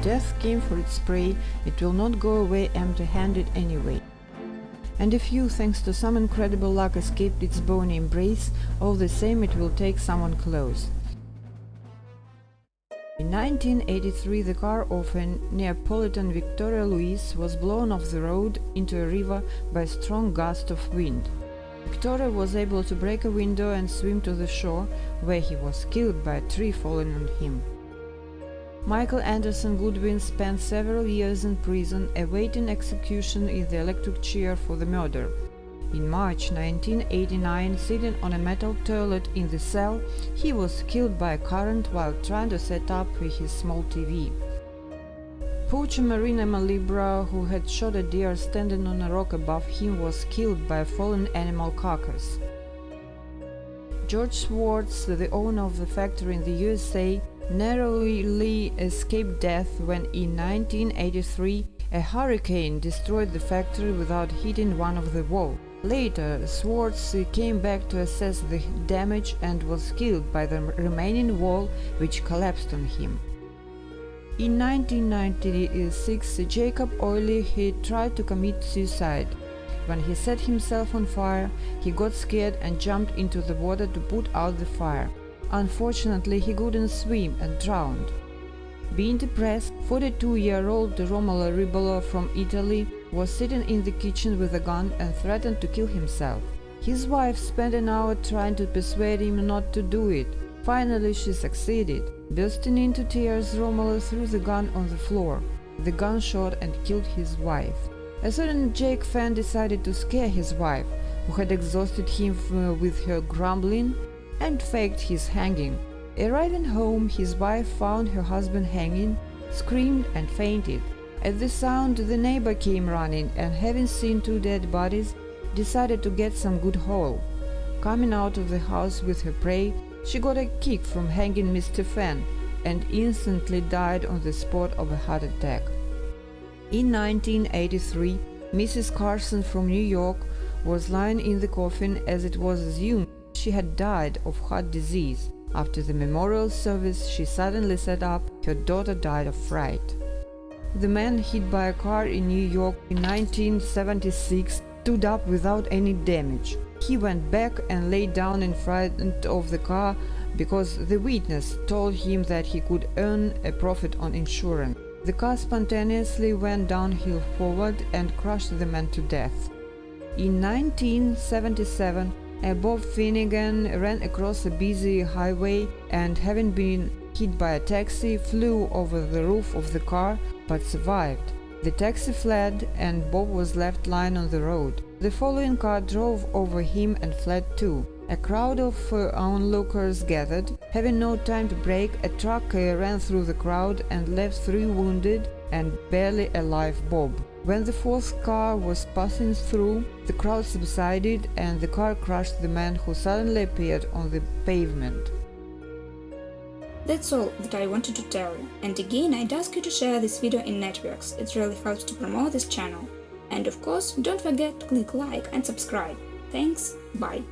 death came for its prey, it will not go away empty-handed anyway. And if you, thanks to some incredible luck, escaped its bony embrace, all the same it will take someone close. In 1983, the car of a Neapolitan Victorio Louis was blown off the road into a river by a strong gust of wind. Victoria was able to break a window and swim to the shore, where he was killed by a tree falling on him. Michael Anderson Goodwin spent several years in prison awaiting execution in the electric chair for the murder. In March 1989, sitting on a metal toilet in the cell, he was killed by a current while trying to set up his small TV. Poacher Marina Malibra, who had shot a deer standing on a rock above him, was killed by a fallen animal carcass. George Swartz, the owner of the factory in the USA, narrowly escaped death when in 1983 a hurricane destroyed the factory without hitting one of the walls. Later, Swartz came back to assess the damage and was killed by the remaining wall, which collapsed on him. In 1996, Jacob Oily tried to commit suicide. When he set himself on fire, he got scared and jumped into the water to put out the fire. Unfortunately, he couldn't swim and drowned. Being depressed, 42-year-old Romolo Ribolo from Italy was sitting in the kitchen with a gun and threatened to kill himself. His wife spent an hour trying to persuade him not to do it. Finally, she succeeded. Bursting into tears, Romolo threw the gun on the floor. The gun shot and killed his wife. A certain Jake fan decided to scare his wife, who had exhausted him with her grumbling, and faked his hanging. Arriving home, his wife found her husband hanging, screamed and fainted. At the sound, the neighbor came running and, having seen two dead bodies, decided to get some good haul. Coming out of the house with her prey, she got a kick from hanging Mr. Fan and instantly died on the spot of a heart attack. In 1983, Mrs. Carson from New York was lying in the coffin as it was assumed she had died of heart disease. After the memorial service, she suddenly sat up. Her daughter died of fright. The man hit by a car in New York in 1976 stood up without any damage. He went back and lay down in front of the car because the witness told him that he could earn a profit on insurance. The car spontaneously went downhill forward and crushed the man to death. In 1977, Bob Finnegan ran across a busy highway and, having been hit by a taxi, flew over the roof of the car but survived. The taxi fled and Bob was left lying on the road. The following car drove over him and fled too. A crowd of onlookers gathered. Having no time to brake, a truck ran through the crowd and left 3 wounded and barely alive Bob. When the fourth car was passing through, the crowd subsided and the car crushed the man, who suddenly appeared on the pavement. That's all that I wanted to tell you. And again, I'd ask you to share this video in networks. It really helps to promote this channel. And of course, don't forget to click like and subscribe. Thanks, bye.